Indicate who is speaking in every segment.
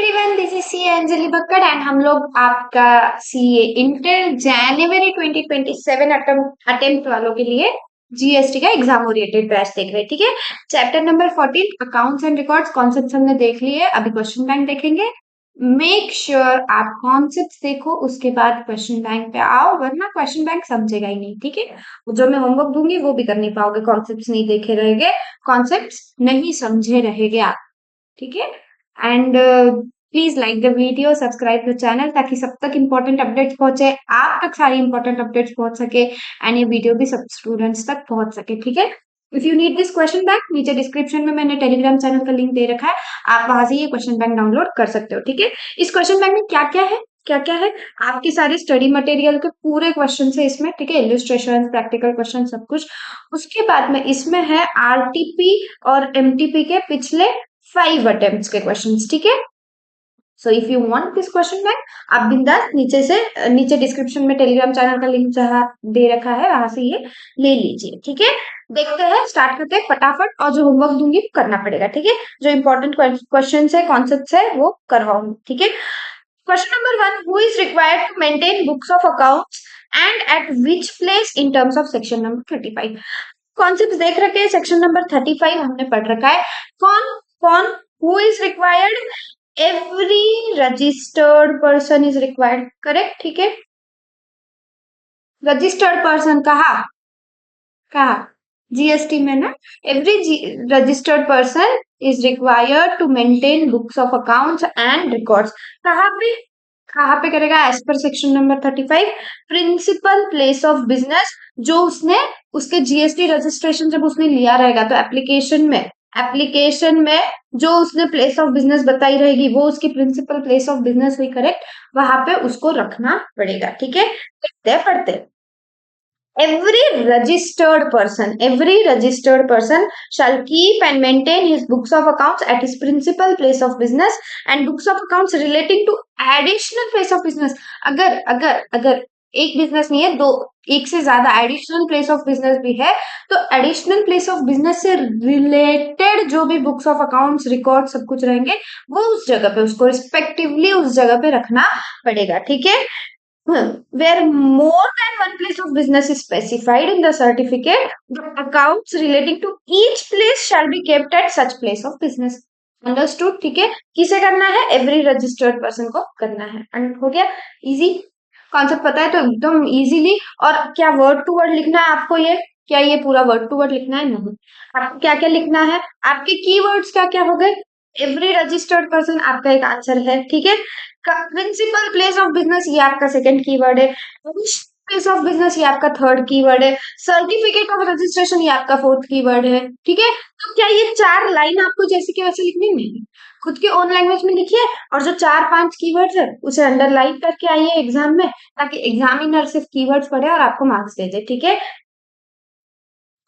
Speaker 1: Everyone, this is C Anjali Bakkad and हम लोग आपका सीए इंटर जनवरी 2027 अटेम्प्ट वालों के लिए जीएसटी का एग्जाम ओरिएंटेड बैच देख रहे हैं। ठीक है, chapter number 14 accounts and records concepts हमने देख लिए। अभी क्वेश्चन बैंक देखेंगे। मेक श्योर आप कॉन्सेप्ट्स देखो, उसके बाद क्वेश्चन बैंक पे आओ, वरना क्वेश्चन बैंक समझेगा ही नहीं। ठीक है, जो मैं होमवर्क दूंगी वो भी कर नहीं पाओगे, कॉन्सेप्ट्स नहीं देखे रहेंगे, कॉन्सेप्ट्स नहीं समझे रहेंगे आप। ठीक है, and please like the video, subscribe the channel, ताकि सब तक इंपॉर्टेंट अपडेट्स पहुंचे, आप तक सारी इंपॉर्टेंट अपडेट्स पहुंच सके एंड ये वीडियो भी सब स्टूडेंट्स तक पहुंच सके। ठीक है, if you need this question bank, नीचे डिस्क्रिप्शन में मैंने टेलीग्राम चैनल का लिंक दे रखा है, आप वहां से ये क्वेश्चन बैंक डाउनलोड कर सकते हो। ठीक है, इस क्वेश्चन बैंक में क्या क्या है, आपके सारे स्टडी मटेरियल के पूरे क्वेश्चन है इसमें। ठीक है, इलिस्ट्रेशन, प्रैक्टिकल क्वेश्चन, सब कुछ। उसके बाद में इसमें है आरटीपी और एमटीपी के पिछले 5 अटेम्प्ट्स के क्वेश्चंस। ठीक है, so if you want this question bank, आप बिंदास नीचे डिस्क्रिप्शन में टेलीग्राम चैनल का लिंक जहाँ दे रखा है वहां से ये ले लीजिए। ठीक है, देखते हैं, स्टार्ट करते हैं फटाफट, और जो होमवर्क दूंगी करना पड़ेगा। ठीक है, जो इंपॉर्टेंट क्वेश्चन है, कॉन्सेप्ट है, वो करवाऊंगी। ठीक है, question number 1, who is required to maintain books of accounts and at which place in terms of section number 35। Concept देख रखे हैं, सेक्शन नंबर 35 हमने पढ़ रखा है। कौन कौन who is required, every registered person is required, correct. ठीक है, रजिस्टर्ड पर्सन कहा जीएसटी में ना, every registered person is required to maintain books of accounts and records. कहाँ पे करेगा, as per section number 35, principal place of business, जो उसने उसके जीएसटी रजिस्ट्रेशन जब उसने लिया रहेगा तो एप्लीकेशन में जो उसने प्लेस ऑफ बिजनेस बताई रहेगी वो उसकी प्रिंसिपल प्लेस ऑफ बिजनेस हुई, करेक्ट, वहां पे उसको रखना पड़ेगा। ठीक है, पढ़ते every registered person shall keep and maintain his books of accounts at his principal place of business and books of accounts relating to additional place of business। अगर एक बिजनेस नहीं है, दो, एक से ज्यादा एडिशनल प्लेस ऑफ बिजनेस भी है, तो एडिशनल प्लेस ऑफ बिजनेस से रिलेटेड जो भी बुक्स ऑफ अकाउंट्स, रिकॉर्ड, सब कुछ रहेंगे, वो उस जगह पे, उसको रिस्पेक्टिवली उस जगह पे रखना पड़ेगा। ठीक है, where more than one place of business is specified in the certificate, the accounts relating to each place shall be kept at such place of business। Understood. ठीक है, किसे करना है, एवरी रजिस्टर्ड पर्सन को करना है। हो गया, इजी कॉन्सेप्ट पता है तो एकदम इजीली। और क्या वर्ड टू वर्ड लिखना है आपको, ये क्या ये पूरा वर्ड टू वर्ड लिखना है, नहीं, आपको क्या क्या लिखना है, आपके कीवर्ड्स क्या क्या हो गए, एवरी रजिस्टर्ड पर्सन आपका एक आंसर है। ठीक है, प्रिंसिपल प्लेस ऑफ बिजनेस ये आपका सेकंड कीवर्ड है, प्लेस ऑफ बिजनेस ये आपका थर्ड कीवर्ड है, सर्टिफिकेट ऑफ रजिस्ट्रेशन ये आपका फोर्थ कीवर्ड है। ठीक है, तो क्या ये 4 लाइन आपको जैसे कि वैसे लिखनी नहीं, खुद के ओन लैंग्वेज में लिखिए, और जो 4-5 कीवर्ड्स है उसे अंडरलाइन करके आइए एग्जाम में, ताकि एग्जामिनर सिर्फ कीवर्ड्स पढ़े और आपको मार्क्स दे दे। ठीक है,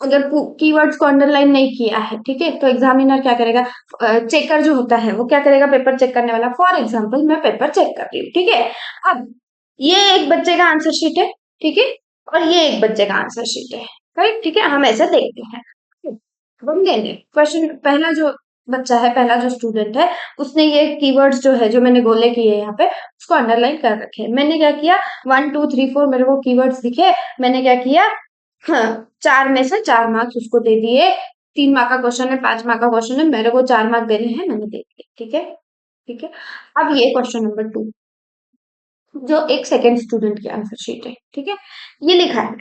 Speaker 1: अगर कीवर्ड्स को अंडरलाइन नहीं किया है, ठीक है, तो एग्जामिनर क्या करेगा, चेकर जो होता है वो क्या करेगा, पेपर चेक करने वाला, फॉर एग्जाम्पल मैं पेपर चेक कर रही हूँ। ठीक है, अब ये एक बच्चे का आंसर शीट है, ठीक है, और ये एक बच्चे का आंसर शीट है, राइट। ठीक है, हम ऐसे देखते हैं। हम देंगे क्वेश्चन, पहला जो बच्चा है, पहला जो स्टूडेंट है, उसने ये कीवर्ड्स जो है, जो मैंने गोले किए यहाँ पे, उसको अंडरलाइन कर रखे हैं। मैंने क्या किया, 1 2 3 4 मेरे को कीवर्ड्स दिखे, मैंने क्या किया, हाँ, 4 में से 4 मार्क्स उसको दे दिए। 3 मार्क का क्वेश्चन है, 5 मार्क का क्वेश्चन है, मेरे को 4 मार्क देने हैं, मैंने दे दिए। ठीक है, ठीक है। अब ये क्वेश्चन नंबर 2, जो एक सेकेंड स्टूडेंट की आंसर शीट है। ठीक है, ये लिखा है,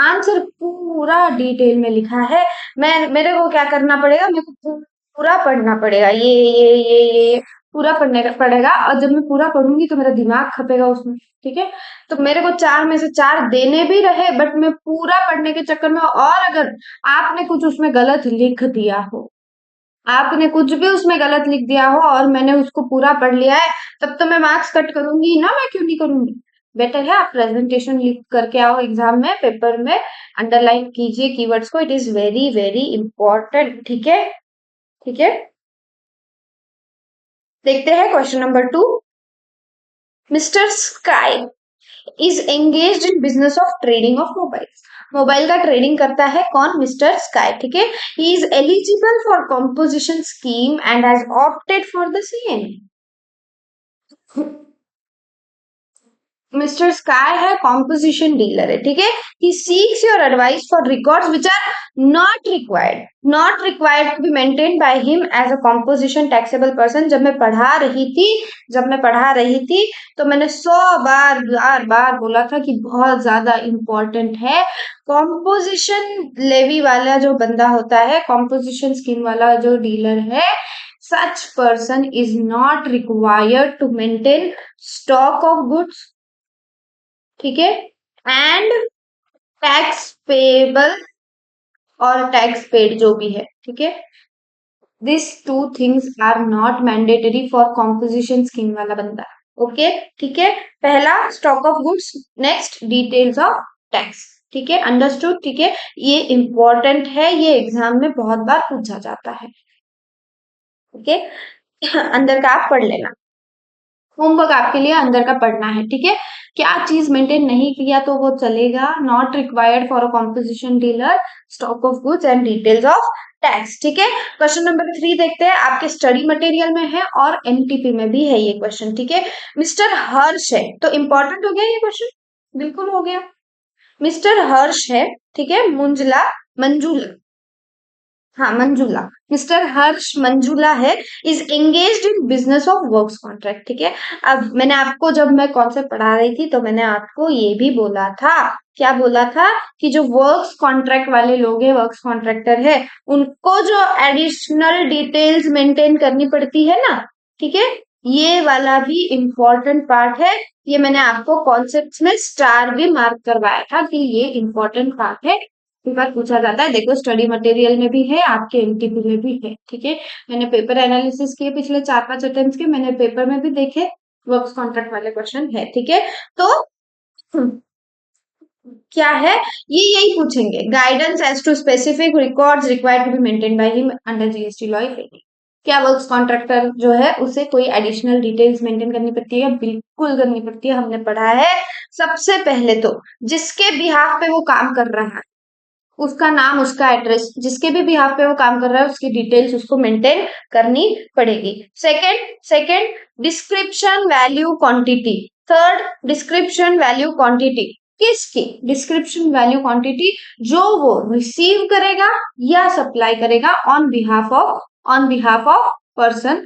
Speaker 1: आंसर पूरा डिटेल में लिखा है। मेरे को क्या करना पड़ेगा, मेरे को पूरा पढ़ना पड़ेगा, ये पूरा पढ़ने का पड़ेगा, और जब मैं पूरा पढ़ूंगी तो मेरा दिमाग खपेगा उसमें। ठीक है, तो मेरे को 4 में से 4 देने भी रहे, बट मैं पूरा पढ़ने के चक्कर में, और अगर आपने कुछ उसमें गलत लिख दिया हो, आपने कुछ भी उसमें गलत लिख दिया हो और मैंने उसको पूरा पढ़ लिया है, तब तो मैं मार्क्स कट करूंगी ना, मैं क्यों नहीं करूंगी। बेटर है आप प्रेजेंटेशन लिख करके आओ एग्जाम में, पेपर में अंडरलाइन कीजिए कीवर्ड्स को, it is very very important. ठीक है, ठीक है, देखते हैं question number 2। Mr Sky is engaged in business of trading of mobile. Mobile का ट्रेडिंग करता है कौन, मिस्टर स्काई। ठीक है, he is eligible for composition scheme and has opted for the same. Mr Sky है कॉम्पोजिशन डीलर है, ठीक है। He seeks your advice for records which are not required to be maintain by him as a composition taxable person. जब मैं पढ़ा रही थी तो मैंने 100 बार बोला था कि बहुत ज्यादा इंपॉर्टेंट है। कॉम्पोजिशन लेवी वाला जो बंदा होता है, कॉम्पोजिशन स्कीम वाला जो डीलर है, such person is not required to maintain stock of goods, ठीक है, एंड टैक्स पेबल और टैक्स पेड जो भी है, ठीक है। This two things are not mandatory for composition scheme वाला बंदा, ओके, ठीक है। पहला stock of goods, next details of tax, ठीक है, अंडरस्टूड, ठीक है। ये इंपॉर्टेंट है, ये एग्जाम में बहुत बार पूछा जाता है, ओके। अंदर का आप पढ़ लेना, होमवर्क आपके लिए अंदर का पढ़ना है, ठीक है। क्या चीज मेंटेन नहीं किया तो वो चलेगा, not required for a composition dealer, stock of goods and details of tax, ठीक है। क्वेश्चन नंबर 3 देखते हैं, आपके स्टडी मटेरियल में है और एनटीपी में भी है ये क्वेश्चन, ठीक है। मिस्टर हर्ष है, तो इंपॉर्टेंट हो गया ये क्वेश्चन, बिल्कुल हो गया। मिस्टर हर्ष है, ठीक है, मंजूला, हाँ मंजूला, मिस्टर हर्ष मंजूला है, is engaged in business of works contract, ठीक है। अब मैंने आपको, जब मैं कॉन्सेप्ट पढ़ा रही थी तो मैंने आपको ये भी बोला था, क्या बोला था, कि जो वर्क्स कॉन्ट्रैक्ट वाले लोग हैं, वर्क्स कॉन्ट्रैक्टर है, उनको जो एडिशनल डिटेल्स मेंटेन करनी पड़ती है ना, ठीक है, ये वाला भी इंपॉर्टेंट पार्ट है। ये मैंने आपको कॉन्सेप्ट में स्टार भी मार्क करवाया था कि ये इंपॉर्टेंट पार्ट है, कई बार पूछा जाता है। देखो स्टडी मटेरियल में भी है, आपके एनटीपी में भी है, ठीक है। मैंने पेपर एनालिसिस किए पिछले 4-5 अटेम्प्ट के, मैंने पेपर में भी देखे, वर्क्स कॉन्ट्रैक्ट वाले क्वेश्चन है, ठीक है। तो क्या है, ये यही पूछेंगे, guidance as to specific records required to be maintain by him under GST law if any. क्या वर्क्स कॉन्ट्रैक्टर जो है उसे कोई एडिशनल डिटेल्स मेंटेन करनी पड़ती है? बिल्कुल करनी पड़ती है, हमने पढ़ा है। सबसे पहले तो जिसके बिहाफ पे वो काम कर रहा है, उसका नाम, उसका एड्रेस, जिसके भी बिहाफ पे वो काम कर रहा है उसकी डिटेल्स उसको मेंटेन करनी पड़ेगी। Second description value quantity. Third description value quantity, किसकी डिस्क्रिप्शन वैल्यू क्वांटिटी? जो वो रिसीव करेगा या सप्लाई करेगा ऑन बिहाफ ऑफ पर्सन,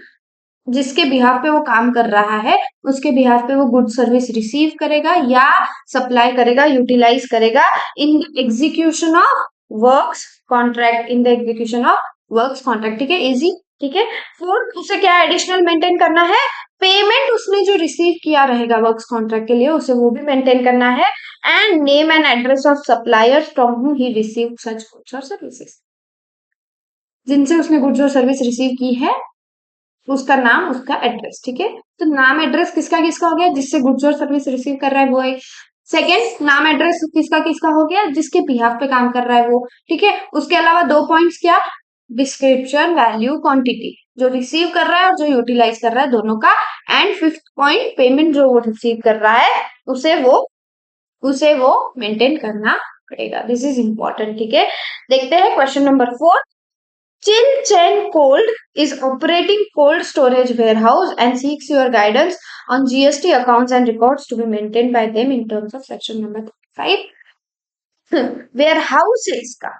Speaker 1: जिसके बिहाफ पे वो काम कर रहा है, उसके बिहाफ पे वो गुड सर्विस रिसीव करेगा या सप्लाई करेगा, यूटिलाइज करेगा in execution of works contract, in the execution of works contract, ठीक है, इजी, ठीक है। फोर्थ, उसे क्या एडिशनल मेंटेन करना है? पेमेंट उसने जो रिसीव किया रहेगा वर्क्स कॉन्ट्रैक्ट के लिए, उसे वो भी मेंटेन करना है। And name and address of suppliers from whom he receive such goods और सर्विसेज, जिनसे उसने गुड्स और सर्विस रिसीव की है, उसका नाम, उसका एड्रेस, ठीक है। तो नाम एड्रेस किसका किसका हो गया? जिससे गुड्स और सर्विस रिसीव कर रहा है वो एक। सेकेंड, नाम एड्रेस किसका किसका हो गया? जिसके बिहाफ पे काम कर रहा है वो, ठीक है। उसके अलावा 2 पॉइंट्स, क्या? डिस्क्रिप्शन वैल्यू क्वांटिटी, जो रिसीव कर रहा है और जो यूटिलाइज कर रहा है, दोनों का। एंड फिफ्थ पॉइंट, पेमेंट जो वो रिसीव कर रहा है उसे वो मेंटेन करना पड़ेगा। दिस इज इंपॉर्टेंट, ठीक है। देखते हैं question number 4। Chin Chen Cold is operating cold storage warehouse and seeks your guidance on GST accounts and records to be maintained by them in terms of section number 35. Warehouse है इसका,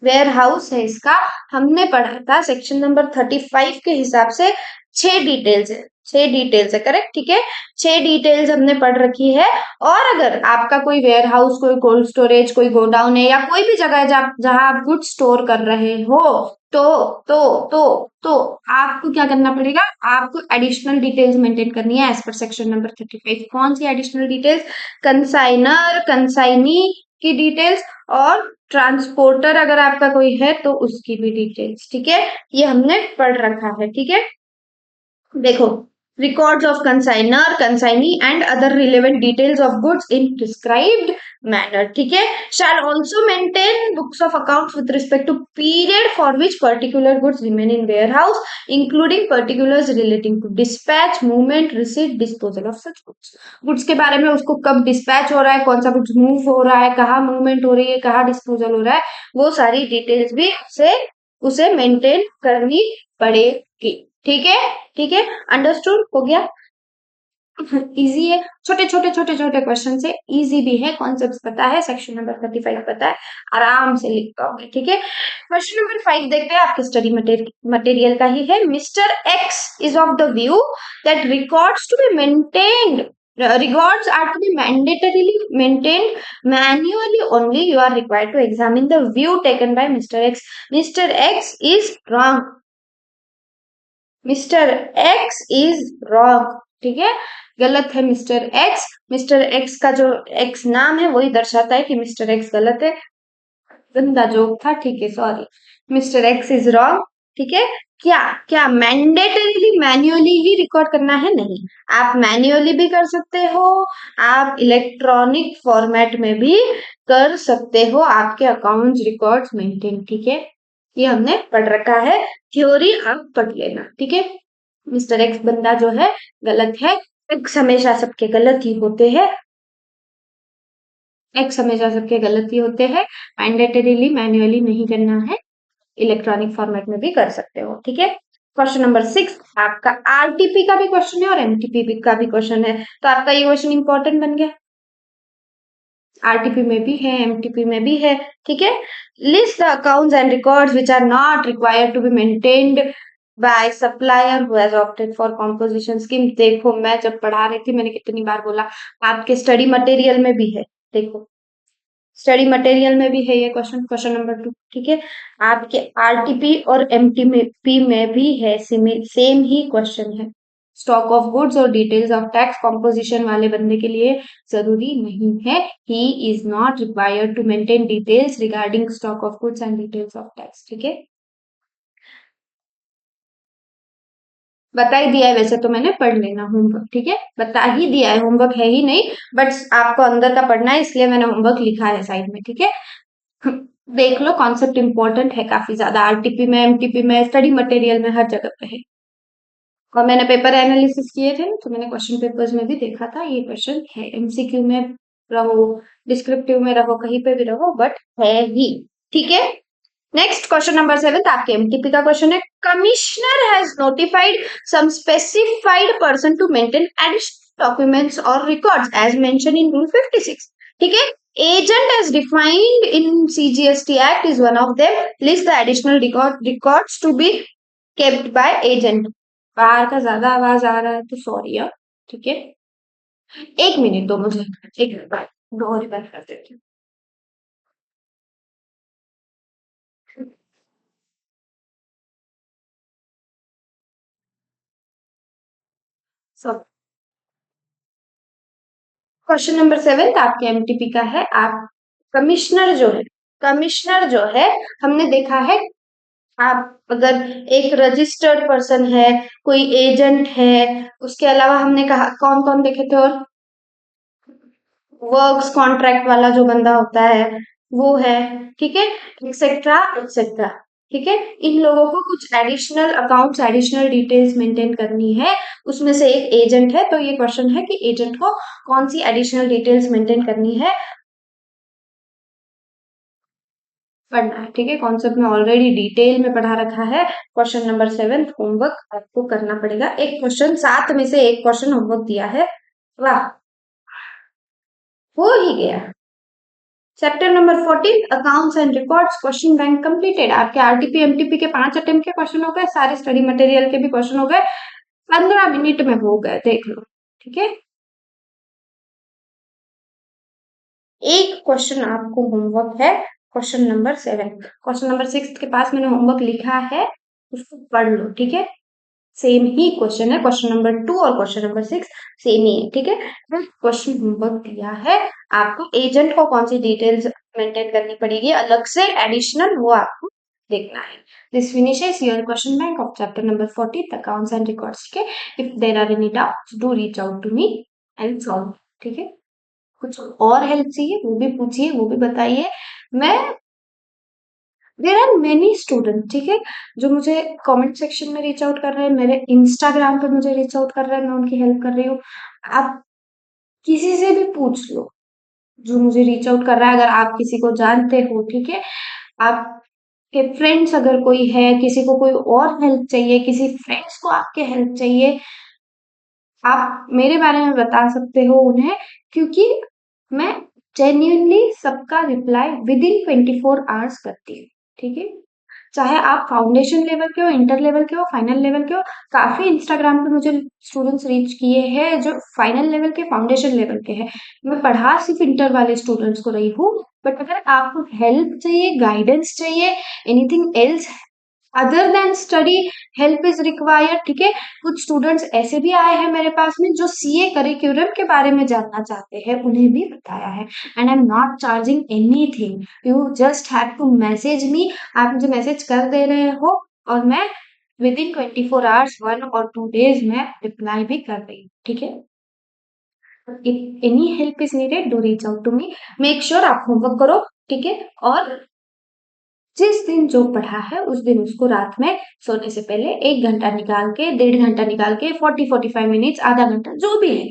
Speaker 1: warehouse है इसका, हमने पढ़ा था section number 35 के हिसाब से 6 डिटेल्स है, 6 डिटेल्स है, करेक्ट, ठीक है। 6 डिटेल्स हमने पढ़ रखी है। और अगर आपका कोई वेयर हाउस, कोई कोल्ड स्टोरेज, कोई गोडाउन है या कोई भी जगह है जहां आप गुड स्टोर कर रहे हो, तो तो तो तो आपको क्या करना पड़ेगा? आपको एडिशनल डिटेल्स मेंटेन करनी है एज पर सेक्शन नंबर 35। कौन सी एडिशनल डिटेल्स? कंसाइनर, कंसाइनी की डिटेल्स, और ट्रांसपोर्टर अगर आपका कोई है तो उसकी भी डिटेल्स, ठीक है। ये हमने पढ़ रखा है, ठीक है। देखो, records of consignor, consignee and other relevant details of goods in prescribed manner, ठीक है। shall also maintain books of accounts with respect to period for which particular goods remain in warehouse, including particulars relating to dispatch, movement, receipt, disposal of such goods। Goods के बारे में, उसको कब dispatch हो रहा है, कौन सा गुड्स मूव हो रहा है, कहाँ मूवमेंट हो रही है, कहाँ डिस्पोजल हो रहा है, वो सारी डिटेल्स भी उसे मेंटेन करनी पड़ेगी, ठीक है, ठीक है, अंडरस्टूड हो गया। इजी है, छोटे छोटे छोटे छोटे क्वेश्चन से, इजी भी है, कॉन्सेप्ट पता है, सेक्शन नंबर 35 पता है, आराम से लिख पाओगे, ठीक है। क्वेश्चन नंबर 5 देखते हैं, आपके स्टडी मटेरियल का ही है। Mr X is of the view that records to be maintained, records are to be mandatorily maintained manually only. You are required to examine the view taken by Mr. X. Mr. X is wrong. Mister X is wrong, ठीक है, गलत है Mr x. Mister x का जो x नाम है वही दर्शाता है कि मिस्टर एक्स गलत है, गंदा जोक था, ठीक है, sorry. Mister X is wrong, ठीक है। क्या क्या मैंडेटरीली मैन्युअली ही रिकॉर्ड करना है? नहीं, आप मैन्युअली भी कर सकते हो, आप इलेक्ट्रॉनिक फॉर्मेट में भी कर सकते हो, आपके अकाउंट्स रिकॉर्ड्स मेंटेन, ठीक है। ये हमने पढ़ रखा है, थ्योरी आप पढ़ लेना, ठीक है। मिस्टर एक्स बंदा जो है गलत है, एक्स हमेशा सबके गलत ही होते हैं, एक्स हमेशा सबके गलत ही होते हैं, मैंडेटरीली मैन्युअली नहीं करना है, इलेक्ट्रॉनिक फॉर्मेट में भी कर सकते हो, ठीक है। क्वेश्चन नंबर 6 आपका आरटीपी का भी क्वेश्चन है और एमटीपी का भी क्वेश्चन है, तो आपका ये क्वेश्चन इंपॉर्टेंट बन गया। आरटीपी में भी है, एमटीपी में भी है, ठीक है। List the accounts and records which are not required to be maintained by supplier who has opted for composition scheme. देखो मैं जब पढ़ा रही थी मैंने कितनी बार बोला, आपके स्टडी मटेरियल में भी है, देखो स्टडी मटेरियल में भी है ये क्वेश्चन, क्वेश्चन नंबर 2, ठीक है। आपके आरटीपी और एमटीपी में भी है, सेम ही क्वेश्चन है। स्टॉक ऑफ गुड्स और डिटेल्स ऑफ टैक्स कॉम्पोजिशन वाले बंदे के लिए जरूरी नहीं है, he is not required to maintain details regarding stock of goods and details of tax, ठीक है। बता ही दिया है, वैसे तो मैंने पढ़ लेना होमवर्क, ठीक है, बता ही दिया है, होमवर्क है ही नहीं, बट आपको अंदर का पढ़ना है इसलिए मैंने होमवर्क लिखा है साइड में, ठीक है। देख लो, कॉन्सेप्ट इंपॉर्टेंट है काफी ज्यादा, आरटीपी में, एमटीपी में, स्टडी मटेरियल में, हर जगह पे है। और मैंने पेपर एनालिसिस किए थे ना, तो मैंने क्वेश्चन पेपर्स में भी देखा था, ये क्वेश्चन है, एमसीक्यू में रहो, डिस्क्रिप्टिव में रहो, कहीं पे भी रहो, बट है ही, ठीक है। नेक्स्ट क्वेश्चन नंबर 7 आपके एमटीपी का क्वेश्चन है। Commissioner has notified some specified person to maintain additional documents और records as mention in rule 56, ठीक है। Agent as defined in CGST act is one of them, list the additional records to be kept by agent. बाहर का ज्यादा आवाज आ रहा है तो सॉरी है, ठीक है। एक मिनट दो मुझे, एक मिनट, डोर बंद कर देती हूँ। सब क्वेश्चन नंबर 7 आपके एमटीपी का है। आप कमिश्नर जो है, कमिश्नर जो है हमने देखा है, आप अगर एक रजिस्टर्ड पर्सन है, कोई एजेंट है, उसके अलावा हमने कहा कौन कौन देखे थे, और वर्क्स कॉन्ट्रैक्ट वाला जो बंदा होता है वो है, ठीक है, एक्सेट्रा एक्सेट्रा, ठीक है। इन लोगों को कुछ additional accounts, additional details maintain करनी है, उसमें से एक एजेंट है, तो ये क्वेश्चन है कि एजेंट को कौन सी एडिशनल डिटेल्स मेंटेन करनी है, पढ़ना है, ठीक है। कॉन्सेप्ट में ऑलरेडी डिटेल में पढ़ा रखा है। क्वेश्चन नंबर 7 होमवर्क आपको करना पड़ेगा, एक क्वेश्चन 7 में से एक क्वेश्चन होमवर्क दिया है, वाह, हो ही गया। Chapter number 14 accounts and records question bank completed. आपके आरटीपी एमटीपी के 5 अटेम्प्ट के क्वेश्चन हो गए, सारे स्टडी मटेरियल के भी क्वेश्चन हो गए, 15 मिनट में हो गए, देख लो, ठीक है। एक क्वेश्चन आपको होमवर्क है, क्वेश्चन नंबर 7, क्वेश्चन नंबर 6 के पास मैंने होमवर्क लिखा है, उसको पढ़ लो, ठीक है। सेम ही क्वेश्चन है, क्वेश्चन नंबर 2 और क्वेश्चन नंबर 6 सेम ही है, ठीक है। क्वेश्चन होमवर्क दिया है आपको, एजेंट को कौन सी डिटेल्स मेंटेन करनी पड़ेगी अलग से एडिशनल, वो आपको देखना है। This finishes your question bank of chapter number 14 accounts and records, ठीक है। If there are any doubts do reach out to me, I will solve, ठीक है। कुछ और हेल्प चाहिए वो भी पूछिए, वो भी बताइए। मैं, देर आर मेनी स्टूडेंट, ठीक है, जो मुझे कमेंट सेक्शन में रीच आउट कर रहे हैं, मेरे इंस्टाग्राम पे मुझे रीच आउट कर रहे हैं, मैं उनकी हेल्प कर रही हूँ। आप किसी से भी पूछ लो जो मुझे रीच आउट कर रहा है, अगर आप किसी को जानते हो, ठीक है, आपके फ्रेंड्स अगर कोई है, किसी को कोई और हेल्प चाहिए, किसी फ्रेंड्स को आपके हेल्प चाहिए, आप मेरे बारे में बता सकते हो उन्हें, क्योंकि मैं जेन्युइनली सबका रिप्लाई विद इन 24 आवर्स करती हूँ, ठीक है? चाहे आप फाउंडेशन लेवल के हो, इंटर लेवल के हो, फाइनल लेवल के हो, काफ़ी इंस्टाग्राम पे मुझे स्टूडेंट्स रीच किए हैं जो फाइनल लेवल के, फाउंडेशन लेवल के हैं। मैं पढ़ा सिर्फ इंटर वाले स्टूडेंट्स को रही हूँ, बट अगर आपको हेल्प चाहिए, गाइडेंस चाहिए, anything else other than study, help is required, ठीक है? कुछ स्टूडेंट्स ऐसे भी आए हैं मेरे पास में जो सीए करिकुलम के बारे में जानना चाहते हैं, उन्हें भी बताया है। And I am not charging anything, you just have to message me. आप मुझे मैसेज कर दे रहे हो और मैं within 24 hours 1 or 2 days में रिप्लाई भी कर रही हूँ, ठीक है? If any help is needed do reach out to me. Make sure आप होमवर्क करो, ठीक है? और जिस दिन जो पढ़ा है उस दिन उसको रात में सोने से पहले 1 घंटा निकाल के, 1.5 घंटा निकाल के, 40-45 मिनट्स, आधा घंटा, जो भी है,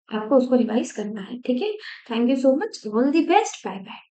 Speaker 1: आपको उसको रिवाइज करना है, ठीक है? Thank you so much, all the best, bye bye.